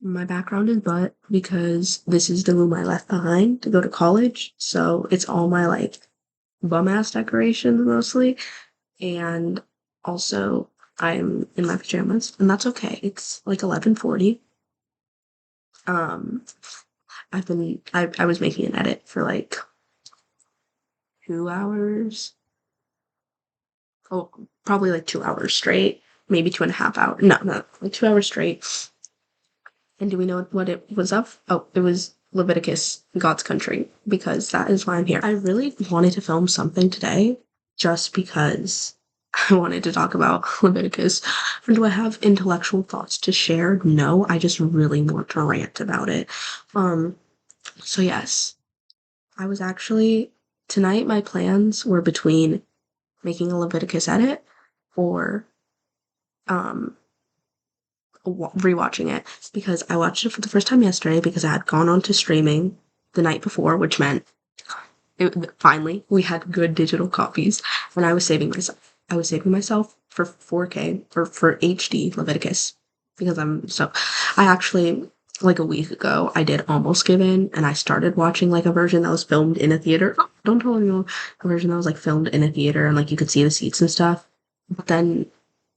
My background is butt because this is the room I left behind to go to college. So it's all my like bum ass decorations mostly. And also I'm in my pajamas and that's okay. It's like 11:40. Um I was making an edit for like 2 hours. Oh, probably like 2 hours straight. Maybe 2.5 hours. No, like 2 hours straight. And do we know what it was of? Oh, it was Leviticus, God's country, because that is why I'm here. I really wanted to film something today just because I wanted to talk about Leviticus. And do I have intellectual thoughts to share? No, I just really want to rant about it. So yes, I was actually, tonight my plans were between making a Leviticus edit or um rewatching it because I watched it for the first time yesterday because I had gone on to streaming the night before, which meant finally we had good digital copies, and I was saving myself. I was saving myself for 4K or for HD Leviticus because I actually like a week ago I did almost give in and I started watching like a version that was filmed in a theater. Oh, don't tell anyone. A version that was like filmed in a theater and like you could see the seats and stuff. But then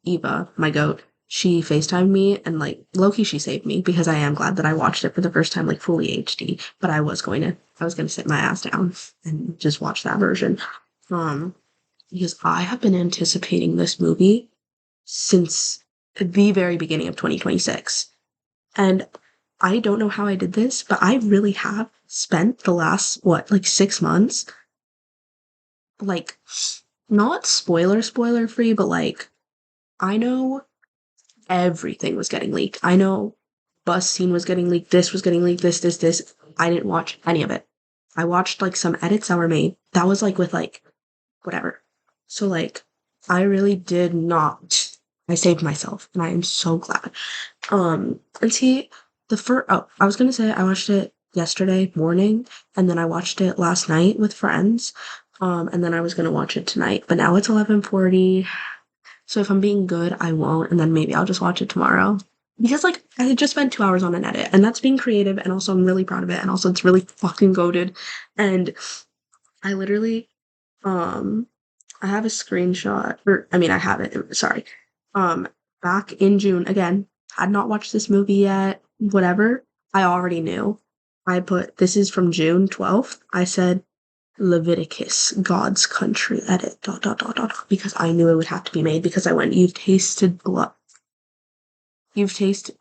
Eva, my goat, she FaceTimed me and like low-key she saved me because I am glad that I watched it for the first time like fully HD. But I was gonna sit my ass down and just watch that version. Um, because I have been anticipating this movie since the very beginning of 2026. And I don't know how I did this, but I really have spent the last, what, like 6 months, like, not spoiler free, but like, I know everything was getting leaked. I know bus scene was getting leaked, this was getting leaked, this. I didn't watch any of it. I watched like some edits that were made. That was like with like whatever. So like I really did not. I saved myself and I am so glad. And see I was gonna say I watched it yesterday morning and then I watched it last night with friends. And then I was gonna watch it tonight, but now it's 11:40. So if I'm being good, I won't, and then maybe I'll just watch it tomorrow. Because like I had just spent 2 hours on an edit, and that's being creative, and also I'm really proud of it, and also it's really fucking goated. And I literally, um, I have a screenshot, or I mean, I have it. Sorry, um, back in June again, had not watched this movie yet. Whatever, I already knew. I put this is from June 12th. I said Leviticus, God's country, edit, because I knew it would have to be made because I went, you've tasted blood. You've tasted,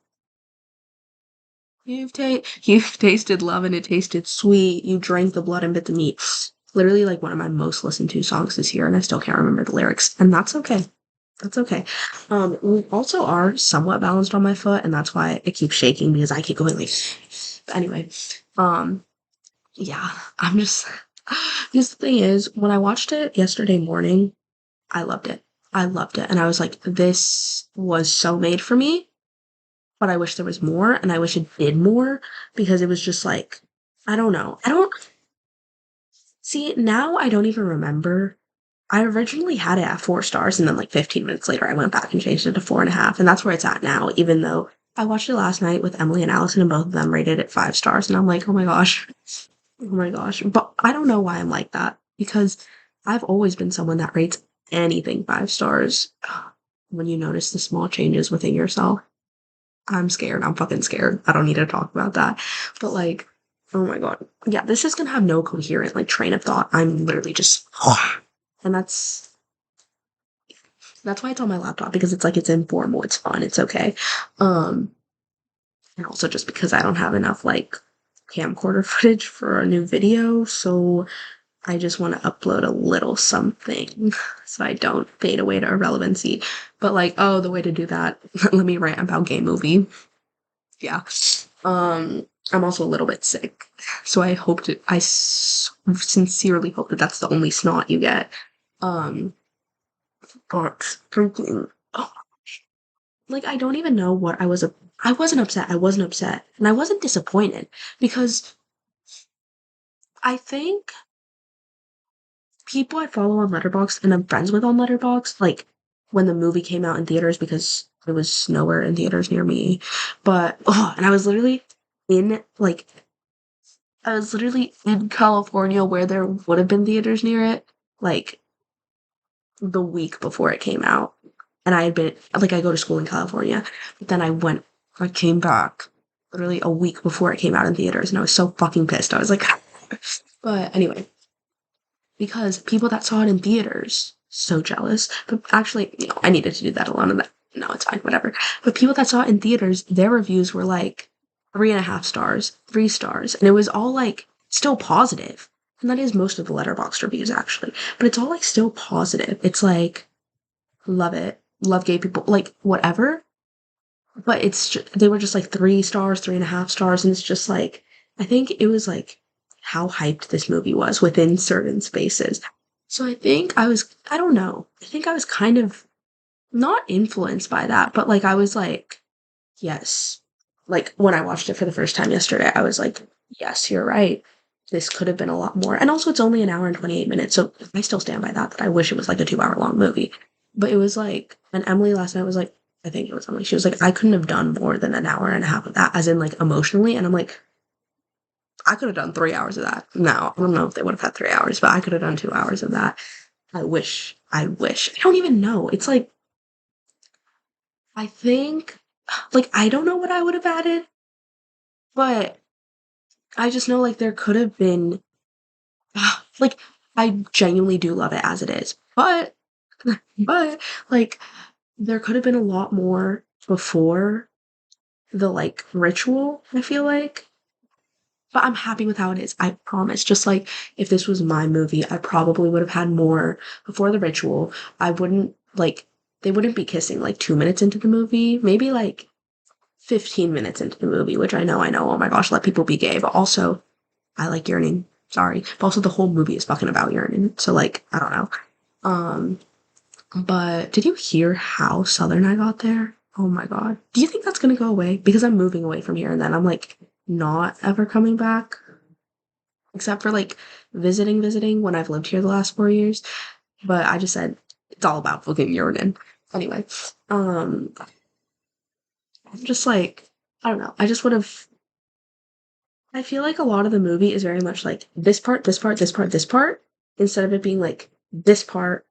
you've tasted love and it tasted sweet. You drank the blood and bit the meat. Literally like one of my most listened to songs this year and I still can't remember the lyrics. And that's okay. That's okay. We also are somewhat balanced on my foot and that's why it keeps shaking because I keep going like, but anyway, um, yeah, I'm just, because the thing is, when I watched it yesterday morning, I loved it. I loved it. And I was like, this was so made for me, but I wish there was more and I wish it did more because it was just like, I don't know. I don't see now I don't even remember. I originally had it at 4 stars and then like 15 minutes later I went back and changed it to 4.5. And that's where it's at now, even though I watched it last night with Emily and Allison and both of them rated it 5 stars. And I'm like, oh my gosh. Oh my gosh. But I don't know why I'm like that because I've always been someone that rates anything 5 stars. When you notice the small changes within yourself, I'm scared. I'm fucking scared. I don't need to talk about that. But like, oh my god. Yeah, this is gonna have no coherent like train of thought. I'm literally just and that's why it's on my laptop because it's like it's informal, it's fun, it's okay. Um and also just because I don't have enough like camcorder footage for a new video, so I just want to upload a little something so I don't fade away to irrelevancy. But like, oh, the way to do that, let me rant about Gay Movie. Yeah. I'm also a little bit sick. So sincerely hope that that's the only snot you get. Um, but freaking, oh, like, I don't even know what I wasn't upset. I wasn't upset. And I wasn't disappointed because I think people I follow on letterboxd and I'm friends with on letterboxd, like when the movie came out in theaters because it was nowhere in theaters near me. But, and in, like, I was literally in California where there would have been theaters near it, like, the week before it came out. And I had been, like, I go to school in California, but then I came back literally a week before it came out in theaters, and I was so fucking pissed. I was like, but anyway, because people that saw it in theaters, so jealous. But actually, I needed to do that alone, and that, no, it's fine, whatever. But people that saw it in theaters, their reviews were like 3.5 stars, 3 stars, and it was all like still positive. And that is most of the letterboxd reviews, actually. But it's all like still positive. It's like, love it, love gay people, like whatever. But they were just like 3 stars, 3.5 stars, and it's just like, I think it was like how hyped this movie was within certain spaces. So I don't know, I think I was kind of not influenced by that, but like I was like, yes. Like when I watched it for the first time yesterday, I was like, yes, you're right. This could have been a lot more. And also it's only an hour and 28 minutes, so I still stand by that I wish it was like a 2-hour long movie. But it was like, and Emily last night was like, I think it was Emily, she was like, I couldn't have done more than an hour and a half of that, as in like emotionally. And I'm like, I could have done 3 hours of that. No, I don't know if they would have had 3 hours, but I could have done 2 hours of that. I wish. I don't even know. It's like, I think, like, I don't know what I would have added, but I just know, like, there could have been, like, I genuinely do love it as it is, but, but, like, there could have been a lot more before the, like, ritual, I feel like. But I'm happy with how it is, I promise. Just like, if this was my movie, I probably would have had more before the ritual. I wouldn't, like, they wouldn't be kissing, like, 2 minutes into the movie. Maybe, like, 15 minutes into the movie, which I know, oh my gosh, let people be gay. But also, I like yearning. Sorry. But also, the whole movie is fucking about yearning. So, like, I don't know. Um, but did you hear how southern I got there? Oh my god. Do you think that's gonna go away? Because I'm moving away from here and then I'm like not ever coming back. Except for like visiting when I've lived here the last 4 years. But I just said it's all about fucking urine. Anyway, I'm just like, I don't know. I just would have, I feel like a lot of the movie is very much like this part, this part, this part, this part, instead of it being like this part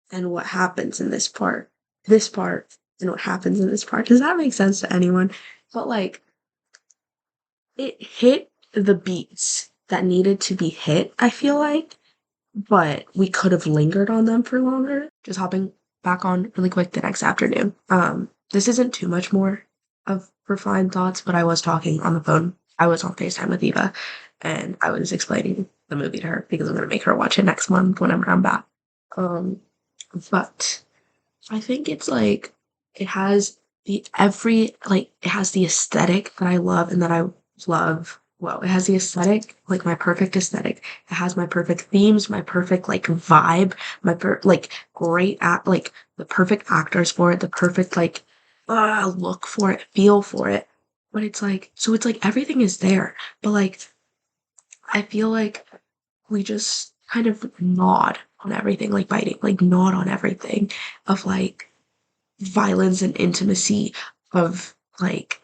and what happens in this part, and what happens in this part. Does that make sense to anyone? But like, it hit the beats that needed to be hit, I feel like, but we could have lingered on them for longer. Just hopping back on really quick the next afternoon. This isn't too much more of refined thoughts, but I was talking on the phone. I was on FaceTime with Eva, and I was explaining the movie to her because I'm gonna make her watch it next month whenever I'm back. But I think it's like it has it has the aesthetic that I love and that I love. Well, it has the aesthetic, like my perfect aesthetic. It has my perfect themes, my perfect like vibe, like great like the perfect actors for it, the perfect like look for it, feel for it. But it's like, so it's like everything is there, but like I feel like we just kind of nod on everything, like biting, like nod on everything of like violence and intimacy, of like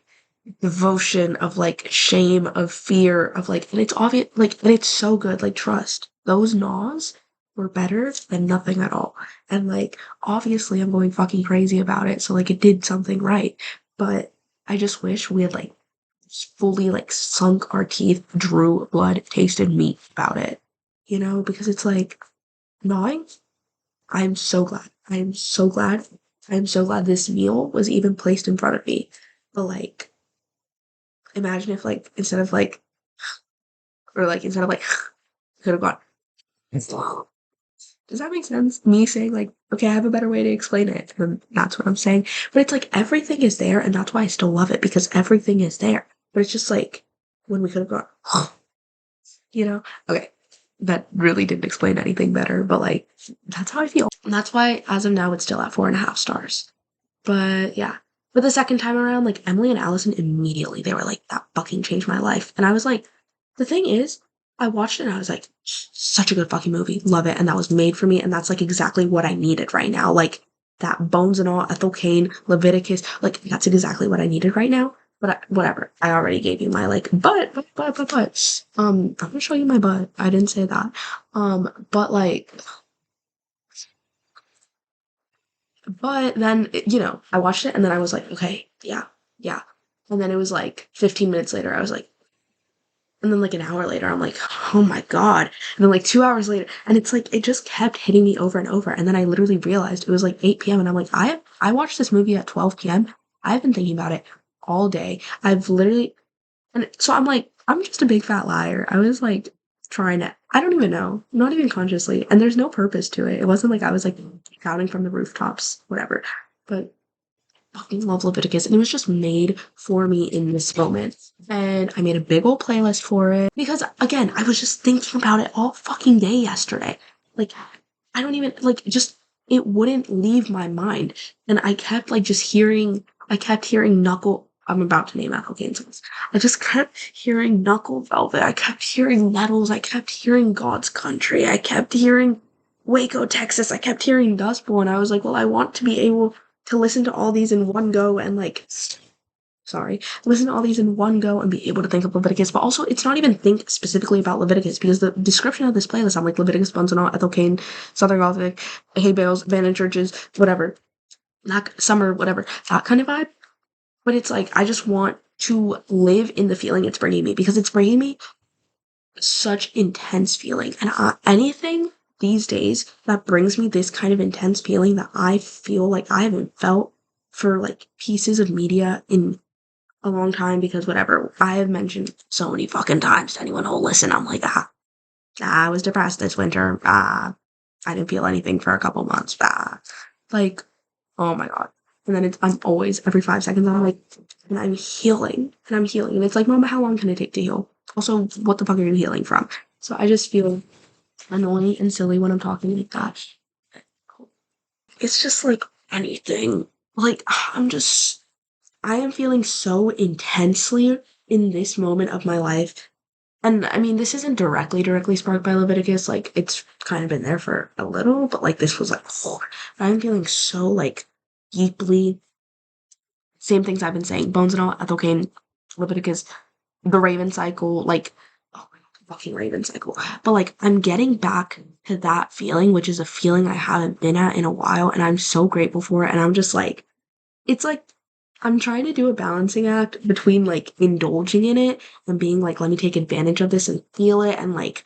devotion, of like shame, of fear, of like, and it's obvious, like, and it's so good, like, trust. Those gnaws were better than nothing at all. And like, obviously, I'm going fucking crazy about it, so like, it did something right. But I just wish we had like fully like sunk our teeth, drew blood, tasted meat about it, because it's like gnawing. I'm so glad. I am so glad. I am so glad this meal was even placed in front of me. But like, imagine if like instead of like, or like instead of like, could have gone. Does that make sense? Me saying like, okay, I have a better way to explain it, and that's what I'm saying. But it's like everything is there, and that's why I still love it, because everything is there. But it's just like when we could have gone, Okay, that really didn't explain anything better, but like that's how I feel. And that's why as of now it's still at 4.5 stars. But yeah. But the second time around, like Emily and Allison immediately, they were like, that fucking changed my life. And I was like, the thing is, I watched it and I was like, such a good fucking movie. Love it. And that was made for me. And that's like exactly what I needed right now. Like, that bones and all, Ethel Cain, Leviticus, like that's exactly what I needed right now. But whatever, I already gave you my like but. I'm gonna show you my butt. I didn't say that. But like, but then I watched it and then I was like, okay, yeah, yeah. And then it was like 15 minutes later, I was like, and then like an hour later, I'm like, oh my God. And then like 2 hours later, and it's like it just kept hitting me over and over. And then I literally realized it was like 8 p.m. and I'm like, I watched this movie at 12 p.m. I've been thinking about it all day. I've literally and so I'm like, I'm just a big fat liar. I was like trying to I don't even know. Not even consciously. And there's no purpose to it. It wasn't like I was like shouting from the rooftops, whatever. But fucking love Leviticus, and it was just made for me in this moment. And I made a big old playlist for it because, again, I was just thinking about it all fucking day yesterday. Like, I don't even like just it wouldn't leave my mind, and I kept like just hearing. I kept hearing Knuckle. I'm about to name Apple Cane songs. I just kept hearing Knuckle Velvet. I kept hearing Nettles. I kept hearing God's Country. I kept hearing Waco, Texas. I kept hearing Dust Bowl, and I was like, well, I want to be able to listen to all these in one go and like listen to all these in one go and be able to think of Leviticus. But also it's not even think specifically about Leviticus because the description of this playlist, I'm like Leviticus, Buns and All, Ethel Cain, Southern Gothic, Hay Bales, Abandoned Churches, whatever, that summer, whatever, that kind of vibe. But it's like I just want to live in the feeling it's bringing me because it's bringing me such intense feeling. And anything these days that brings me this kind of intense feeling that I feel like I haven't felt for like pieces of media in a long time, because whatever, I have mentioned so many fucking times to anyone who'll listen, I'm like, I was depressed this winter. I didn't feel anything for a couple months. Like, oh my God. And then I'm always, every 5 seconds, I'm like, and I'm healing. And I'm healing. And it's like, Mama, how long can it take to heal? Also, what the fuck are you healing from? So I just feel annoying and silly when I'm talking like that. It's just like anything. Like, I am feeling so intensely in this moment of my life. And I mean, this isn't directly sparked by Leviticus. Like, it's kind of been there for a little, but like, this was like, oh, I'm feeling so like deeply. Same things I've been saying. Bones and All, Ethel Cain, Leviticus, the Raven cycle, like, oh my God, fucking Raven cycle. But like, I'm getting back to that feeling, which is a feeling I haven't been at in a while, and I'm so grateful for it. And I'm just like, it's like, I'm trying to do a balancing act between like indulging in it and being like, let me take advantage of this and feel it and like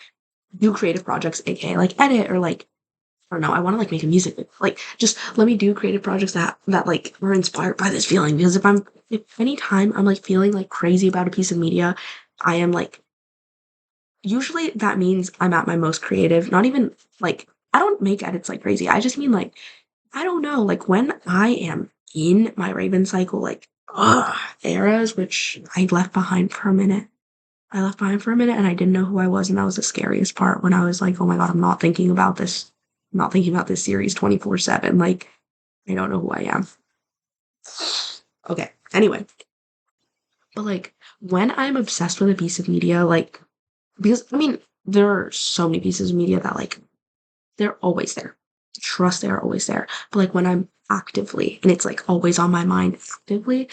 do creative projects, aka like edit or like I don't know, I want to like make a music video. Like just let me do creative projects that like are inspired by this feeling. Because if anytime I'm like feeling like crazy about a piece of media, I am like usually that means I'm at my most creative. Not even like I don't make edits like crazy. I just mean like I don't know, like when I am in my Raven cycle, like eras, which I left behind for a minute. I left behind for a minute and I didn't know who I was, and that was the scariest part when I was like, oh my God, I'm not thinking about this. I'm not thinking about this series 24/7. Like, I don't know who I am. Okay, anyway. But like when I'm obsessed with a piece of media, like because I mean, there are so many pieces of media that like they're always there. Trust they are always there. But like when I'm actively, and it's like always on my mind actively,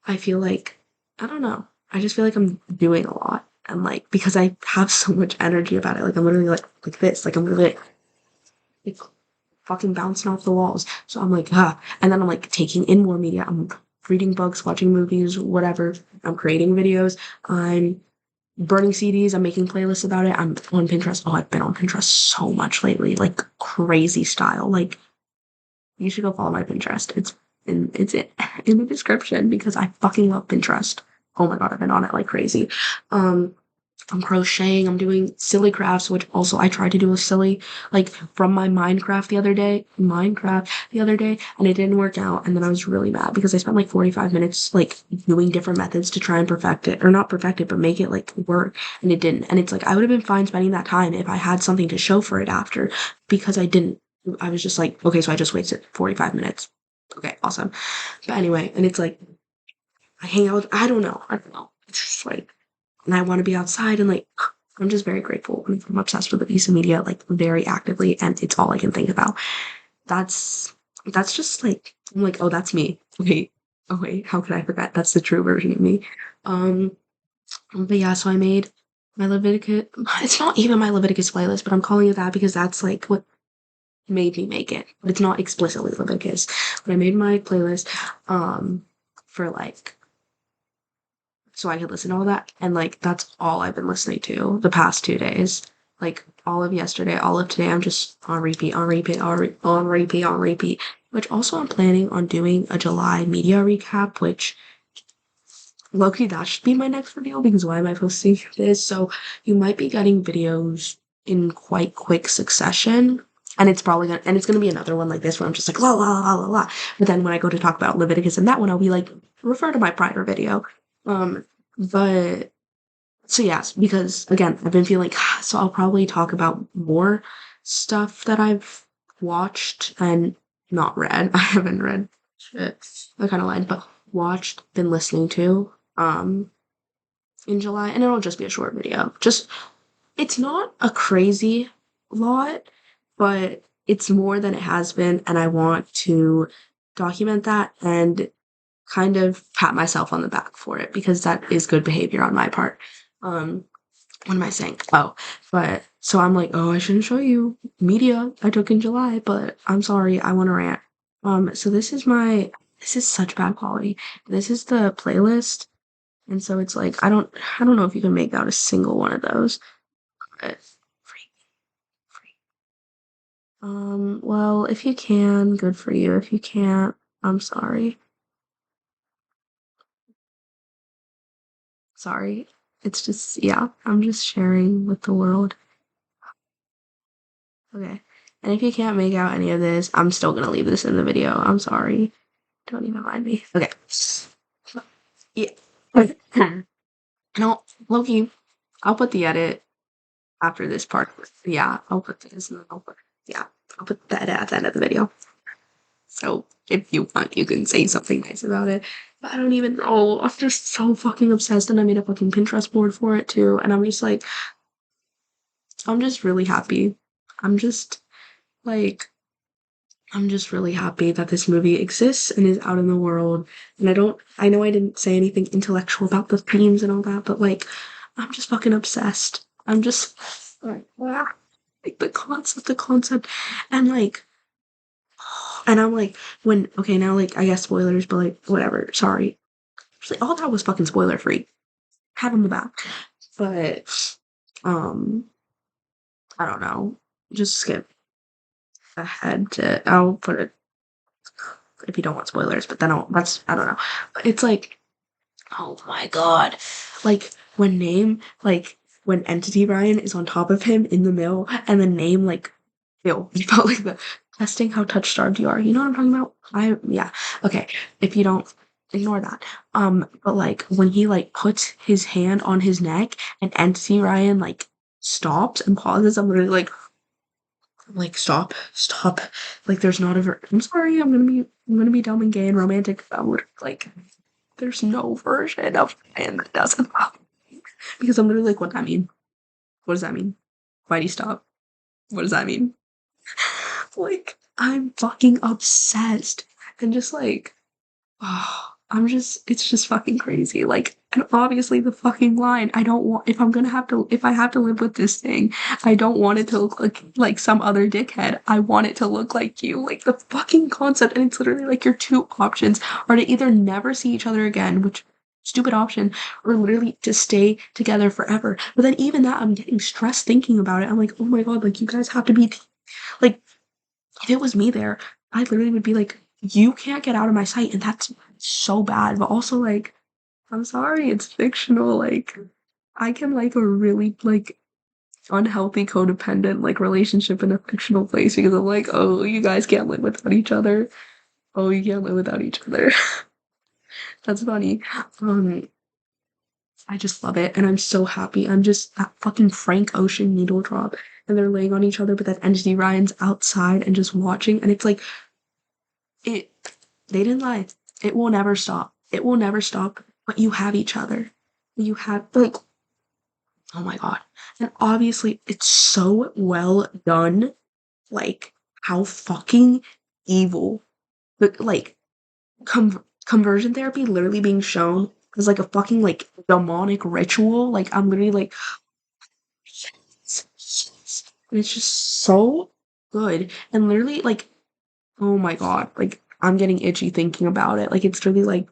I feel like, I don't know. I just feel like I'm doing a lot. And like, because I have so much energy about it, like I'm literally like this, like I'm really like fucking bouncing off the walls. So I'm like, and then I'm like taking in more media. I'm reading books, watching movies, whatever. I'm creating videos. I'm burning CDs. I'm making playlists about it. I'm on Pinterest. Oh, I've been on Pinterest so much lately, like crazy style. Like you should go follow my Pinterest. It's in the description because I fucking love Pinterest. Oh my God, I've been on it like crazy. I'm crocheting. I'm doing silly crafts, which also I tried to do a silly, like from my Minecraft the other day, and it didn't work out. And then I was really mad because I spent like 45 minutes like doing different methods to try and perfect it, or not perfect it, but make it like work, and it didn't. And it's like I would have been fine spending that time if I had something to show for it after, because I didn't. I was just like, okay, so I just wasted 45 minutes. Okay, awesome. But anyway, and it's like I hang out with, I don't know. It's just like, and I want to be outside and like, I'm just very grateful. I'm obsessed with the piece of media, like very actively, and it's all I can think about. That's that's just like, I'm like, oh, that's me. Wait, oh wait, how could I forget? That's the true version of me. Um, but yeah, so I made my Leviticus. It's not even my Leviticus playlist, but I'm calling it that because that's like what made me make it. But it's not explicitly Leviticus. But I made my playlist, for like, so I could listen to all that, and like that's all I've been listening to the past 2 days. Like all of yesterday, all of today, I'm just on repeat, on repeat, on repeat, on repeat. Which also I'm planning on doing a July media recap, which low-key that should be my next video because why am I posting this? So you might be getting videos in quite quick succession. And it's gonna be another one like this where I'm just like la la la la la. But then when I go to talk about Leviticus and that one, I'll be like, refer to my prior video. Um, but so yes, because again, I've been feeling so I'll probably talk about more stuff that I've watched and not read. I haven't read shit. I kind of lied, but watched, been listening to in July, and it'll just be a short video. Just it's not a crazy lot, but it's more than it has been, and I want to document that and kind of pat myself on the back for it because that is good behavior on my part. What am I saying? Oh, but so I'm like, oh, I shouldn't show you media I took in July, but I'm sorry, I want to rant. So this is such bad quality. This is the playlist, and so it's like I don't know if you can make out a single one of those. But free, free. Well, if you can, good for you. If you can't, I'm sorry. Sorry. It's just, yeah, I'm just sharing with the world. Okay. And if you can't make out any of this, I'm still gonna leave this in the video. I'm sorry. Don't even mind me. Okay. Yeah. No, Loki, I'll put the edit after this part. Yeah, I'll put this and then yeah, I'll put the edit at the end of the video. So if you want, you can say something nice about it. But I don't even know. I'm just so fucking obsessed and I made a fucking Pinterest board for it too. And I'm just like, I'm just really happy. I'm just like, I'm just really happy that this movie exists and is out in the world. And I know I didn't say anything intellectual about the themes and all that, but like, I'm just fucking obsessed. I'm just like, like the concept. And like, and I'm like, okay, now like, I guess spoilers, but like, whatever, sorry. Like, all that was fucking spoiler free. Pat on the back. But, um, I don't know. Just skip ahead to, I'll put it if you don't want spoilers, but then I don't know. But it's like, oh my god. Like, when Entity Ryan is on top of him in the mill, and the name, like, ew, you felt like the testing how touch starved you are. You know what I'm talking about? Yeah. Okay. If you don't, ignore that. But like, when he, like, puts his hand on his neck, and Entity Ryan, like, stops and pauses, I'm literally like, stop. Like, there's not I'm sorry, I'm gonna be dumb and gay and romantic. Like, there's no version of Ryan that doesn't love me. Because I'm literally like, what does that mean? What does that mean? Why'd he stop? What does that mean? Like, I'm fucking obsessed. And just like, oh, it's just fucking crazy. Like, and obviously the fucking line, I don't want, if I have to live with this thing, I don't want it to look like some other dickhead. I want it to look like you. Like, the fucking concept, and it's literally like your two options are to either never see each other again, which, stupid option, or literally to stay together forever. But then even that, I'm getting stressed thinking about it. I'm like, oh my god, like, you guys have to be, like, if it was me there, I literally would be like, you can't get out of my sight, and that's so bad. But also, like, I'm sorry, it's fictional. Like, I can like a really like unhealthy codependent like relationship in a fictional place because I'm like, oh, you guys can't live without each other. Oh, you can't live without each other. That's funny. I just love it, and I'm so happy. I'm just that fucking Frank Ocean needle drop, and they're laying on each other, but that Entity Ryan's outside and just watching, and it's like it. They didn't lie. It will never stop. It will never stop. But you have each other. You have like, oh my god, and obviously it's so well done. Like how fucking evil But like conversion therapy literally being shown as like a fucking like demonic ritual. Like I'm literally like, yes, yes. And it's just so good. And literally like, oh my god, like I'm getting itchy thinking about it. Like it's really like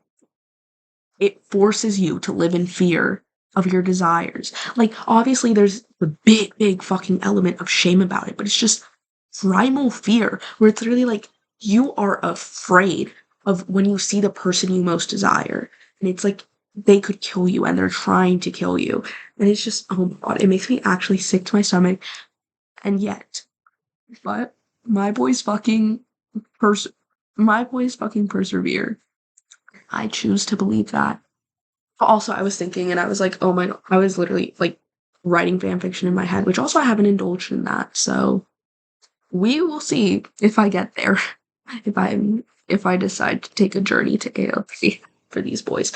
it forces you to live in fear of your desires. Like obviously there's the big fucking element of shame about it, but it's just primal fear where it's really like you are afraid of when you see the person you most desire. And it's like they could kill you and they're trying to kill you. And it's just, oh my god, it makes me actually sick to my stomach. And yet, but my boys fucking pers my boys fucking persevere. I choose to believe that. But also, I was thinking, and I was like, oh my god, I was literally like writing fan fiction in my head, which also I haven't indulged in that. So we will see if I get there, if I decide to take a journey to AO3 for these boys.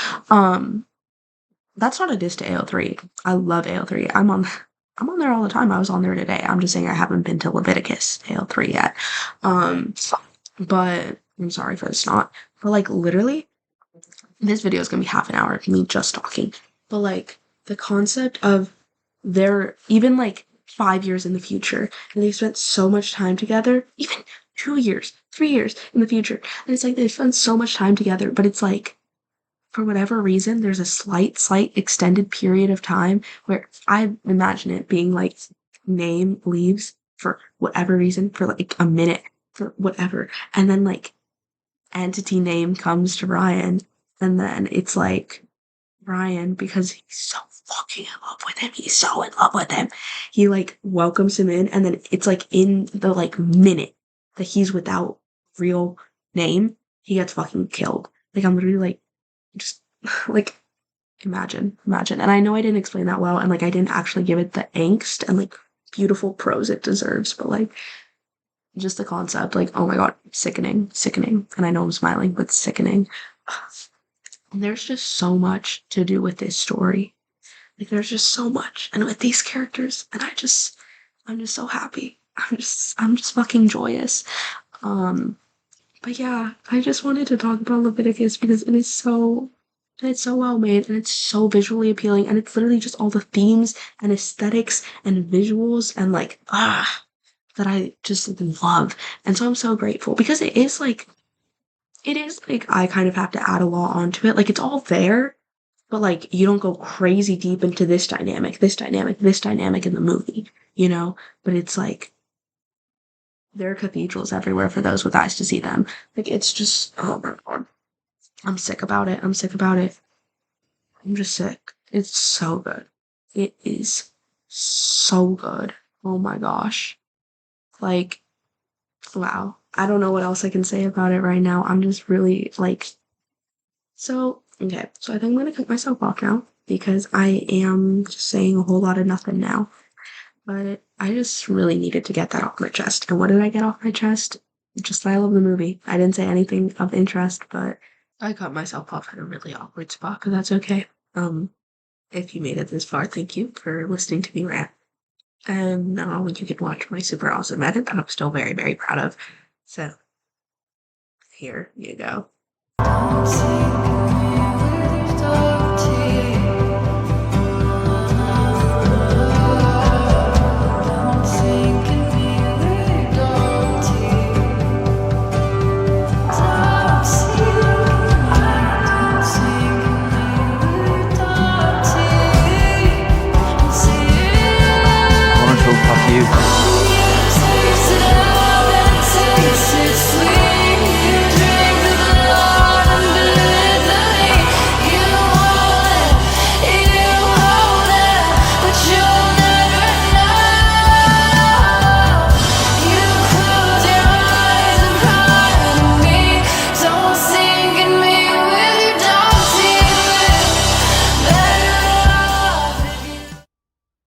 That's not a diss to AO3. I love AO3. I'm on there all the time. I was on there today. I'm just saying I haven't been to Leviticus AO3 yet. Um, but I'm sorry for the snot. But like literally, this video is gonna be half an hour of me just talking. But like the concept of they're even like 5 years in the future and they spent so much time together, even 2 years, 3 years in the future. And it's like they spent so much time together, but it's like for whatever reason, there's a slight extended period of time where I imagine it being like name leaves for whatever reason for like a minute for whatever. And then like entity name comes to Ryan and then it's like Ryan, because he's so fucking in love with him. He's so in love with him. He like welcomes him in, and then it's like in the like minute that he's without real name, he gets fucking killed. Like I'm literally like just like imagine. And I know I didn't explain that well, and like I didn't actually give it the angst and like beautiful prose it deserves, but like just the concept, like oh my god, sickening. And I know I'm smiling, but sickening. And there's just so much to do with this story. Like there's just so much. And with these characters, and I'm just so happy. I'm just fucking joyous. Um, but yeah, I just wanted to talk about Leviticus because it's so well made and it's so visually appealing and it's literally just all the themes and aesthetics and visuals and like that I just love. And so I'm so grateful because it is like I kind of have to add a lot onto it. Like it's all there, but like you don't go crazy deep into this dynamic in the movie, you know? But it's like there are cathedrals everywhere for those with eyes to see them. Like it's just oh my god. I'm sick about it. I'm sick about it. I'm just sick. It's so good. It is so good. Oh my gosh. Like wow. I don't know what else I can say about it right now. I'm just really like so, okay, so I think I'm gonna cut myself off now because I am just saying a whole lot of nothing now. But I just really needed to get that off my chest. And what did I get off my chest? Just that I love the movie. I didn't say anything of interest, but I cut myself off at a really awkward spot, but that's okay. If you made it this far, thank you for listening to me rant. And now you can watch my super awesome edit that I'm still very proud of. So, here you go.